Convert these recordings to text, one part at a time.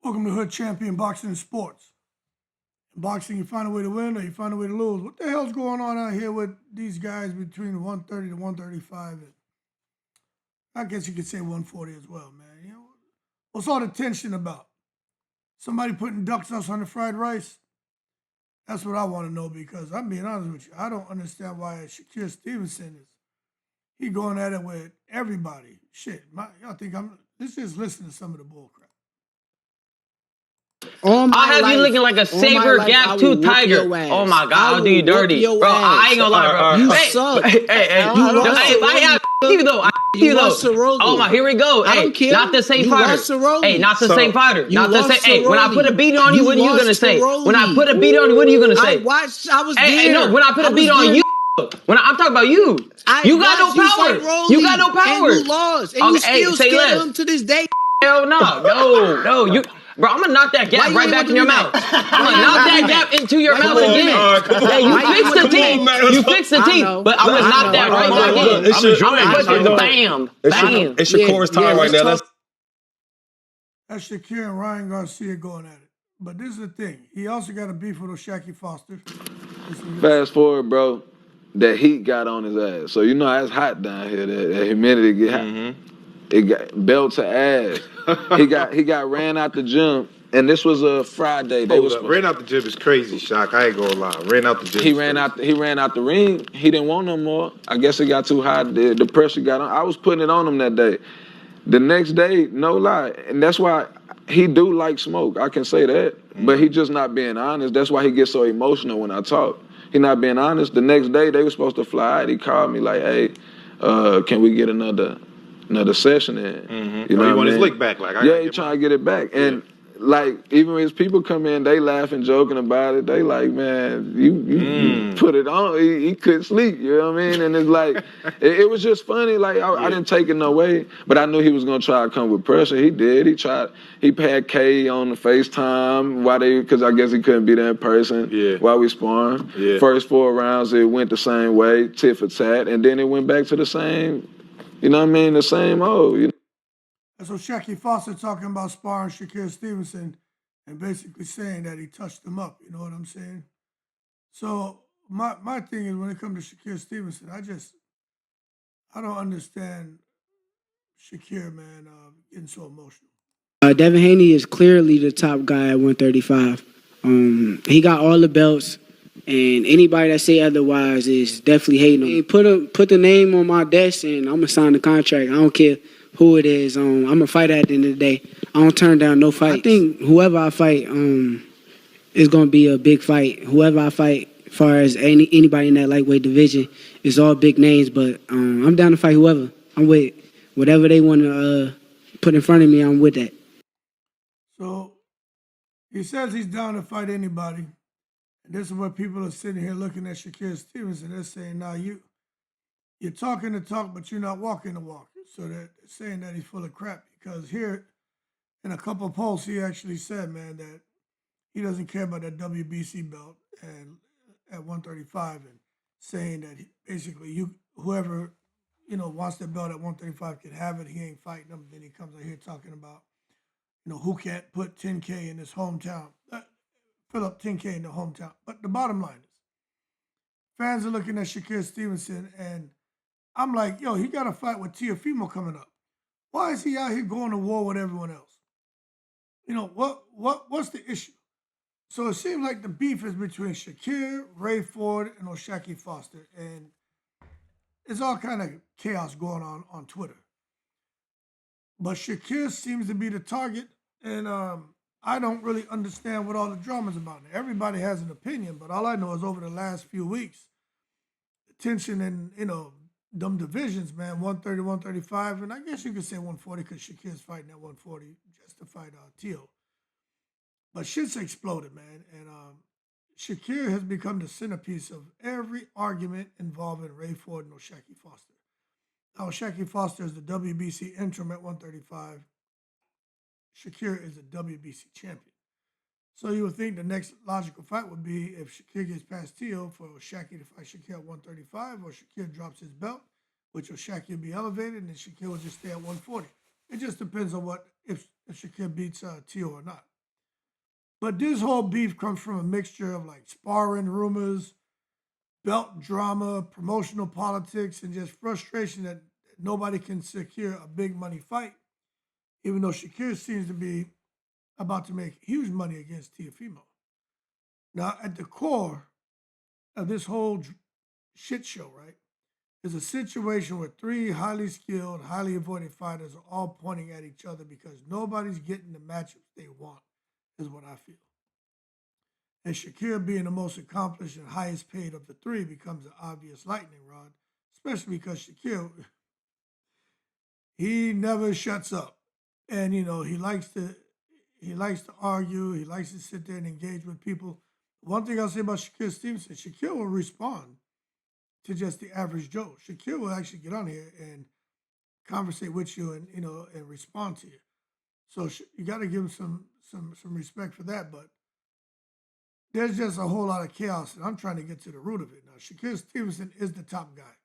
Welcome to Hood Champion Boxing and Sports. In boxing, you find a way to win or you find a way to lose. What the hell's going on out here with these guys between 130 to 135? And I guess you could say 140 as well, man. You know, what's all the tension about? Somebody putting duck sauce on the fried rice? That's what I want to know, because I'm being honest with you. I don't understand why Shakur Stevenson he going at it with everybody. Shit, y'all think let's just listen to some of the bull crap. I have you looking like a Saber Gap 2 Tiger. Oh my God, I'll do you dirty. Bro, I ain't gonna lie, bro. You suck. Hey, if I have you though, you though. Oh my, here we go. I Hey, don't care. not the same You fighter. lost to Rolly. Hey, not the same fighter. Not the same. Hey, when I put a beat on you, what are you gonna say? When I put a beat on you, what are you gonna say? I watched. I was there. Hey, no, when I put a beat on you. I'm talking about you. You got no power. You got no power. And you lost. And you still scared him to this day. Hell no. You, bro, I'm gonna knock that gap right back in your mouth. I'm gonna knock that gap into your mouth again. Hey, you fix the teeth. You fix the teeth. But I'm gonna knock that right back in. I'm gonna put bam. It's Shakur's time right now. That's Shakur and Ryan Garcia going at it. But this is the thing. He also got a beef with Shakur Foster. Fast forward, bro. That heat got on his ass. So you know it's hot down here. That humidity get hot. It got belt to ass. he got ran out the gym, and this was a Friday. Ran out the gym is crazy, Shock. I ain't gonna lie. Ran out the gym. He ran out the ring. He didn't want no more. I guess it got too hot. The pressure got on. I was putting it on him that day. The next day, no lie, and that's why he do like smoke. I can say that, but he just not being honest. That's why he gets so emotional when I talk. He not being honest. The next day they were supposed to fly out. He called me like, "Hey, can we get another session in?" You know, he want his lick back. Like, he trying to get it back. And like, even when his people come in, they laughing, joking about it. They like, man, you put it on. He couldn't sleep. You know what I mean? And it's like, it was just funny. Like, I didn't take it no way, but I knew he was gonna try to come with pressure. He did. He tried. He had K on the FaceTime because I guess he couldn't be there in person while we sparring. First 4 rounds, it went the same way, tit for tat, and then it went back to the same. You know what I mean? The same old. You know? So Shakur Foster talking about sparring Shakur Stevenson and basically saying that he touched him up. You know what I'm saying? So my thing is, when it comes to Shakur Stevenson, I don't understand Shakur, man, getting so emotional. Devin Haney is clearly the top guy at 135. He got all the belts, and anybody that say otherwise is definitely hating him. Put the name on my desk, and I'm gonna sign the contract. I don't care who it is. I'm a fighter at the end of the day. I don't turn down no fights. I think whoever I fight is going to be a big fight. Whoever I fight, as far as anybody in that lightweight division, is all big names. But I'm down to fight whoever. I'm with whatever they want to put in front of me. I'm with that. So he says he's down to fight anybody. And this is what people are sitting here looking at Shakur Stevenson. They're saying, now you're talking the talk, but you're not walking the walk. So they're saying that he's full of crap, because here in a couple of posts, he actually said, man, that he doesn't care about that WBC belt and at 135, and saying that basically whoever, wants the belt at 135 can have it. He ain't fighting them. Then he comes out here talking about, who can't put 10K in his hometown, fill up 10K in the hometown. But the bottom line is, fans are looking at Shakur Stevenson, and I'm like, yo, he got a fight with Teofimo coming up. Why is he out here going to war with everyone else? What's the issue? So it seems like the beef is between Shakur, Ray Ford, and Shakur Foster, and it's all kind of chaos going on Twitter. But Shakur seems to be the target, and I don't really understand what all the drama's about. Everybody has an opinion, but all I know is over the last few weeks, the tension and, them divisions, man, 130, 135, and I guess you could say 140 because Shakur's fighting at 140 just to fight Teo. But shit's exploded, man, and Shakur has become the centerpiece of every argument involving Ray Ford and Shakur Foster. Now, Shakur Foster is the WBC interim at 135. Shakur is a WBC champion. So you would think the next logical fight would be if Shakur gets past Teo for Shakur to fight Shakur at 135, or Shakur drops his belt, which will Shakur be elevated, and then Shakur will just stay at 140. It just depends on if Shakur beats Teo or not. But this whole beef comes from a mixture of like sparring rumors, belt drama, promotional politics, and just frustration that nobody can secure a big money fight, even though Shakur seems to be about to make huge money against Teofimo. Now, at the core of this whole shit show, right, is a situation where three highly skilled, highly avoided fighters are all pointing at each other because nobody's getting the matchups they want, is what I feel. And Shakur, being the most accomplished and highest paid of the three, becomes an obvious lightning rod, especially because Shakur, he never shuts up. And, he likes to argue, he likes to sit there and engage with people. One thing I'll say about Shakur Stevenson, Shakur will respond to just the average Joe. Shakur will actually get on here and conversate with you and, and respond to you. So you got to give him some respect for that. But there's just a whole lot of chaos, and I'm trying to get to the root of it. Now, Shakur Stevenson is the top guy.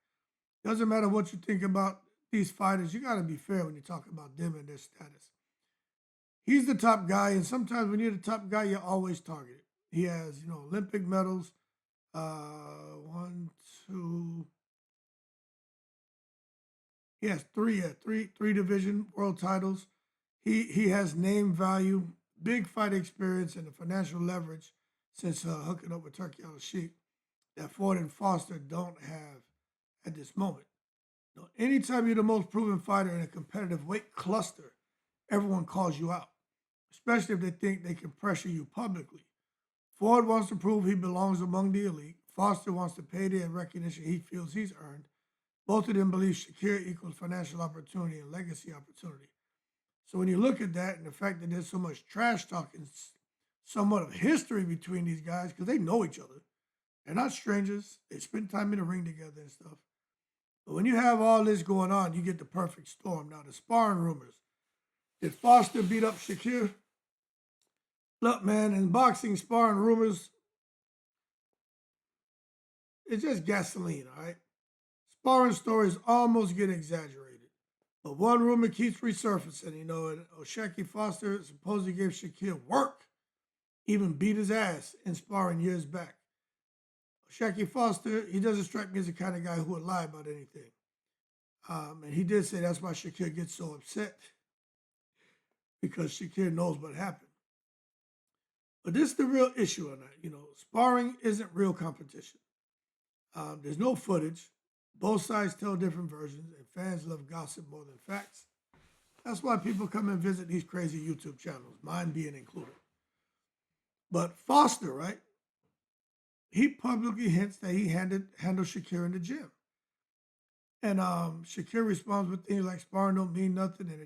Doesn't matter what you think about these fighters. You got to be fair when you talk about them and their status. He's the top guy, and sometimes when you're the top guy, you're always targeted. He has, Olympic medals, he has three division world titles. He has name value, big fight experience, and the financial leverage since hooking up with Turkey Al-Sheikh that Ford and Foster don't have at this moment. Anytime you're the most proven fighter in a competitive weight cluster, everyone calls you out, especially if they think they can pressure you publicly. Ford wants to prove he belongs among the elite. Foster wants to pay the recognition he feels he's earned. Both of them believe Shakur equals financial opportunity and legacy opportunity. So when you look at that and the fact that there's so much trash talking, somewhat of history between these guys, because they know each other. They're not strangers. They spend time in the ring together and stuff. But when you have all this going on, you get the perfect storm. Now, the sparring rumors. Did Foster beat up Shakur? Look, man, in boxing, sparring rumors, it's just gasoline, all right? Sparring stories almost get exaggerated. But one rumor keeps resurfacing, and Shakur Foster supposedly gave Shakur work, even beat his ass in sparring years back. Shakur Foster, he doesn't strike me as the kind of guy who would lie about anything. And he did say that's why Shakur gets so upset, because Shakur knows what happened. But this is the real issue on that. Sparring isn't real competition. There's no footage. Both sides tell different versions, and fans love gossip more than facts. That's why people come and visit these crazy YouTube channels, mine being included. But Foster, right? He publicly hints that he handled Shakur in the gym. And Shakur responds with things like sparring don't mean nothing, and he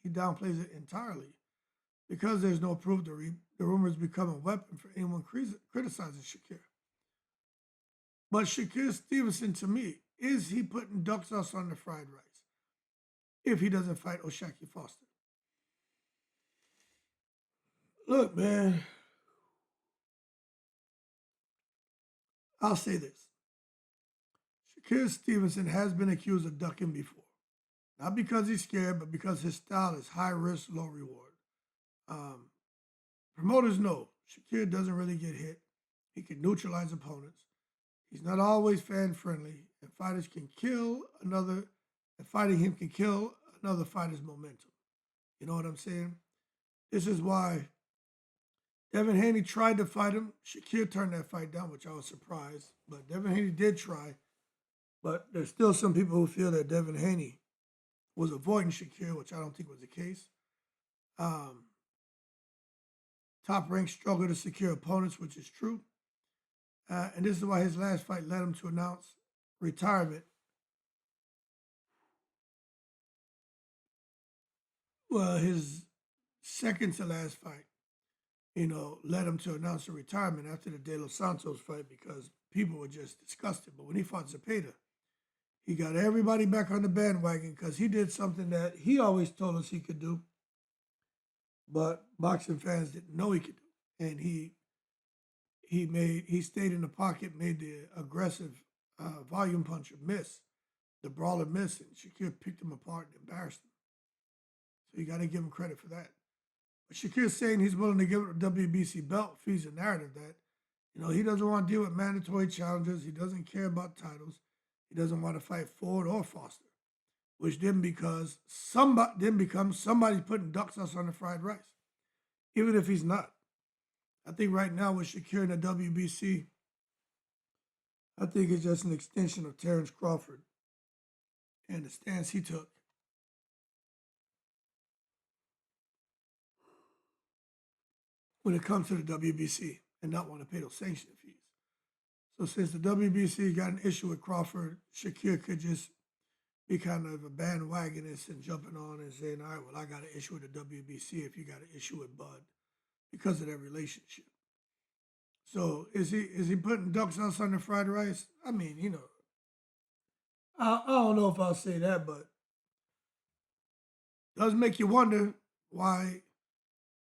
downplays it entirely. Because there's no proof, the rumors become a weapon for anyone criticizing Shakur. But Shakur Stevenson, to me, is he putting duck sauce on the fried rice if he doesn't fight Shakur Foster? Look, man, I'll say this. Shakur Stevenson has been accused of ducking before. Not because he's scared, but because his style is high risk, low reward. Promoters know Shakur doesn't really get hit. He can neutralize opponents. He's not always fan friendly, and fighting him can kill another fighter's momentum. You know what I'm saying? This is why Devin Haney tried to fight him. Shakur turned that fight down, which I was surprised. But Devin Haney did try. But there's still some people who feel that Devin Haney was avoiding Shakur, which I don't think was the case. Top rank struggle to secure opponents, which is true. And this is why his last fight led him to announce retirement. Well, his second to last fight, led him to announce a retirement after the De Los Santos fight because people were just disgusted. But when he fought Zepeda, he got everybody back on the bandwagon because he did something that he always told us he could do, but boxing fans didn't know he could do. And he stayed in the pocket, made the aggressive volume puncher miss, the brawler miss, and Shakur picked him apart and embarrassed him. So you got to give him credit for that. But Shakir's saying he's willing to give it a WBC belt feeds a narrative that, he doesn't want to deal with mandatory challenges. He doesn't care about titles. He doesn't want to fight Ford or Foster, which then becomes somebody putting duck sauce on the fried rice, even if he's not. I think right now with Shakur in the WBC, I think it's just an extension of Terrence Crawford and the stance he took. When it comes to the WBC and not want to pay those sanction fees. So since the WBC got an issue with Crawford, Shakur could just be kind of a bandwagonist and jumping on and saying, all right, well, I got an issue with the WBC if you got an issue with Bud because of their relationship. So is he putting duck sauce on the fried rice? I mean, I don't know if I'll say that, but it does make you wonder why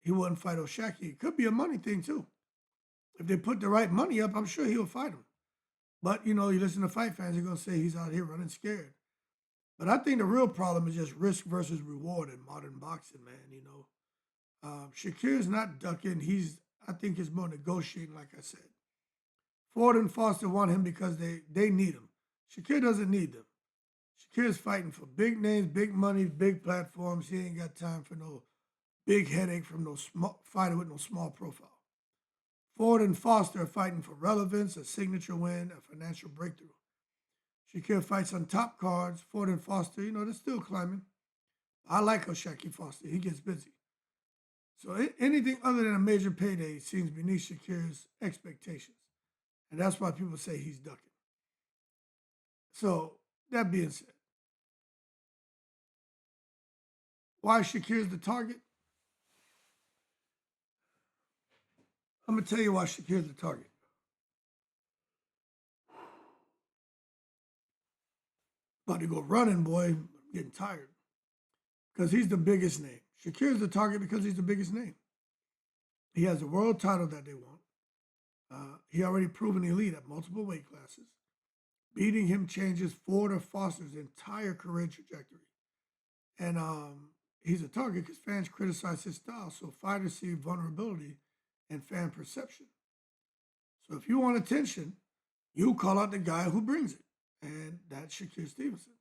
he wouldn't fight O'Shaquie. It could be a money thing too. If they put the right money up, I'm sure he'll fight him. But, you listen to fight fans, they're going to say he's out here running scared. But I think the real problem is just risk versus reward in modern boxing, man, Shakir's not ducking. I think he's more negotiating, like I said. Ford and Foster want him because they need him. Shakur doesn't need them. Shakir's fighting for big names, big money, big platforms. He ain't got time for no big headache from no fighter with no small profile. Ford and Foster are fighting for relevance, a signature win, a financial breakthrough. Shakur fights on top cards. Ford and Foster, they're still climbing. I like O'Shaquie Foster. He gets busy. So anything other than a major payday seems beneath Shakur's expectations. And that's why people say he's ducking. So that being said, why Shakir's the target? I'm going to tell you why Shakir's the target. About to go running, boy. I'm getting tired. Because he's the biggest name. Shakir's the target because he's the biggest name. He has a world title that they want. He already proven elite at multiple weight classes. Beating him changes Ford or Foster's entire career trajectory. And he's a target because fans criticize his style, so fighters see vulnerability and fan perception. So if you want attention, you call out the guy who brings it, and that's Shakur Stevenson.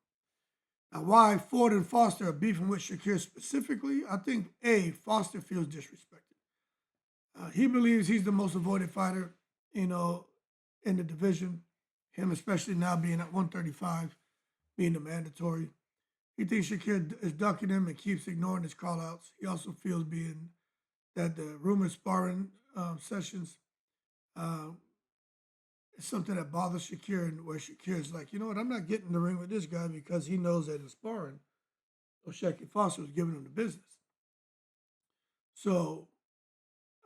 Now, why Ford and Foster are beefing with Shakur specifically, I think, Foster feels disrespected. He believes he's the most avoided fighter, in the division, him especially now being at 135, being the mandatory. He thinks Shakur is ducking him and keeps ignoring his call-outs. He also feels that the rumored sparring sessions is something that bothers Shakur, and where Shakur is like, you know what, I'm not getting in the ring with this guy because he knows that in sparring, O'Shaquie Foster was giving him the business. So,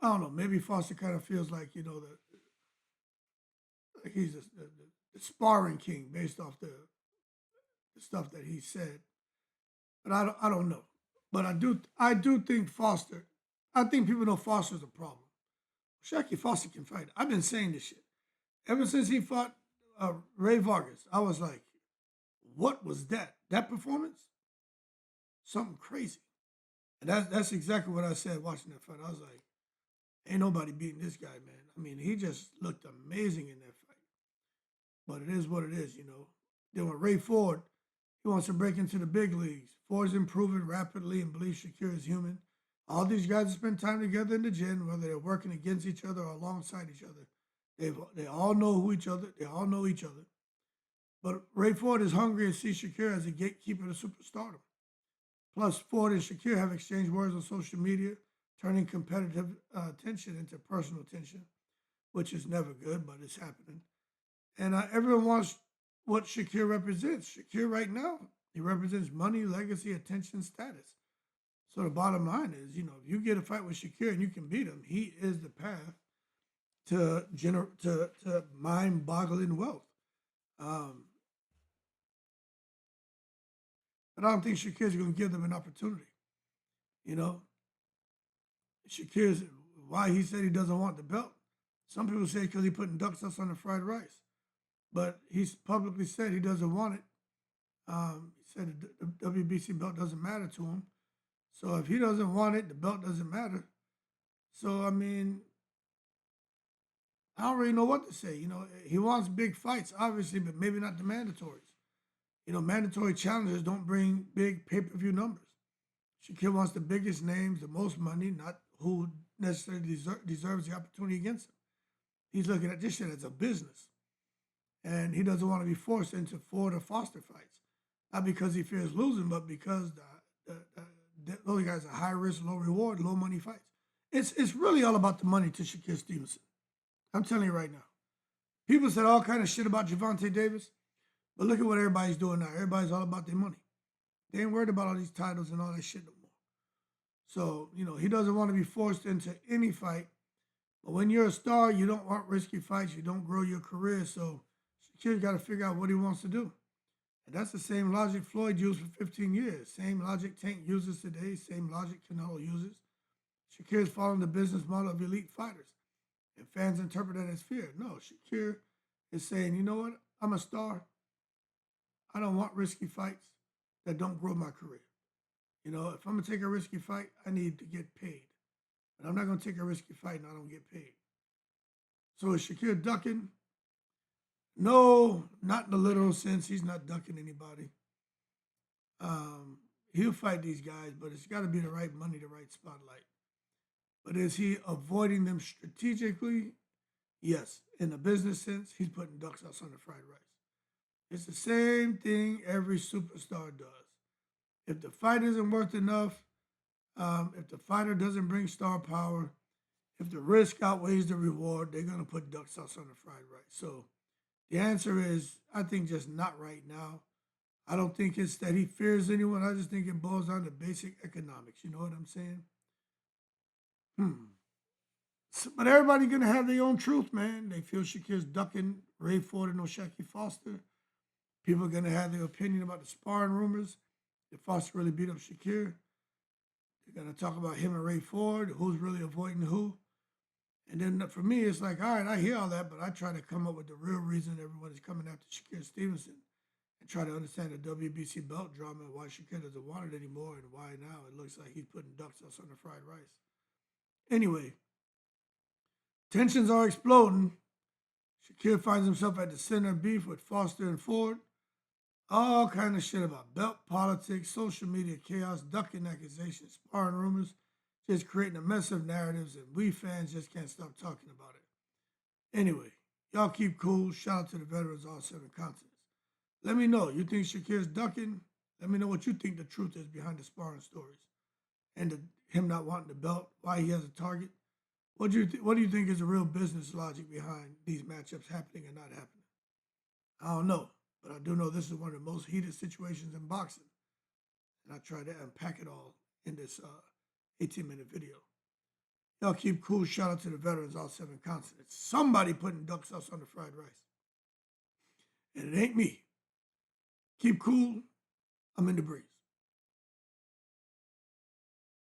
I don't know, maybe Foster kind of feels like, like he's the sparring king based off the stuff that he said. But I don't know. But I do think Foster, I think people know Foster's a problem. Shakur Foster can fight. I've been saying this shit. Ever since he fought Ray Vargas, I was like, what was that? That performance? Something crazy. And that's exactly what I said watching that fight. I was like, ain't nobody beating this guy, man. I mean, he just looked amazing in that fight. But it is what it is, Then with Ray Ford, he wants to break into the big leagues. Ford's improving rapidly and believes Shakur is human. All these guys have spent time together in the gym, whether they're working against each other or alongside each other. They all know each other. They all know each other. But Ray Ford is hungry and sees Shakur as a gatekeeper to superstardom. Plus, Ford and Shakur have exchanged words on social media, turning competitive tension into personal tension, which is never good, but it's happening. And everyone wants what Shakur represents. Shakur right now, he represents money, legacy, attention, status. So the bottom line is, if you get a fight with Shakur and you can beat him, he is the path to mind-boggling wealth. But I don't think Shakur's going to give them an opportunity. Shakur's, why he said he doesn't want the belt. Some people say because he's putting duck sauce on the fried rice. But he's publicly said he doesn't want it. He said the WBC belt doesn't matter to him. So if he doesn't want it, the belt doesn't matter. So, I mean, I don't really know what to say. He wants big fights, obviously, but maybe not the mandatories. Mandatory challengers don't bring big pay-per-view numbers. Shakur wants the biggest names, the most money, not who necessarily deserves the opportunity against him. He's looking at this shit as a business. And he doesn't want to be forced into Ford or Foster fights. Not because he fears losing, but because those guys are high risk, low reward, low money fights. It's really all about the money to Shakur Stevenson. I'm telling you right now. People said all kind of shit about Gervonta Davis, but look at what everybody's doing now. Everybody's all about their money. They ain't worried about all these titles and all that shit no more. So, he doesn't want to be forced into any fight. But when you're a star, you don't want risky fights. You don't grow your career. So Shakur's got to figure out what he wants to do. And that's the same logic Floyd used for 15 years. Same logic Tank uses today. Same logic Canelo uses. Shakur's following the business model of elite fighters. And fans interpret that as fear. No, Shakur is saying, you know what? I'm a star. I don't want risky fights that don't grow my career. If I'm going to take a risky fight, I need to get paid. But I'm not going to take a risky fight and I don't get paid. So is Shakur ducking? No, not in the literal sense. He's not ducking anybody. He'll fight these guys, but it's got to be the right money, the right spotlight. But is he avoiding them strategically? Yes. In the business sense, he's putting duck sauce on the fried rice. It's the same thing every superstar does. If the fight isn't worth enough, if the fighter doesn't bring star power, if the risk outweighs the reward, they're going to put duck sauce on the fried rice. So the answer is, I think just not right now. I don't think it's that he fears anyone. I just think it boils down to basic economics. You know what I'm saying? But everybody going to have their own truth, man. They feel Shakur's ducking Ray Ford and Shakur Foster. People are going to have their opinion about the sparring rumors. Did Foster really beat up Shakur? They're going to talk about him and Ray Ford, who's really avoiding who. And then for me, it's like, all right, I hear all that, but I try to come up with the real reason everyone is coming after Shakur Stevenson and try to understand the WBC belt drama and why Shakur doesn't want it anymore and why now it looks like he's putting duck sauce on the fried rice. Anyway, tensions are exploding. Shakur finds himself at the center of beef with Foster and Ford. All kind of shit about belt politics, social media chaos, ducking accusations, sparring rumors, just creating a mess of narratives, and we fans just can't stop talking about it. Anyway, y'all keep cool. Shout out to the veterans all 7 continents. Let me know. You think Shakur's ducking? Let me know what you think the truth is behind the sparring stories. And him not wanting the belt, why he has a target. What do you think is the real business logic behind these matchups happening and not happening? I don't know. But I do know this is one of the most heated situations in boxing. And I try to unpack it all in this 18-minute video. Y'all keep cool. Shout out to the veterans, all 7 continents. Somebody putting duck sauce on the fried rice. And it ain't me. Keep cool. I'm in the break.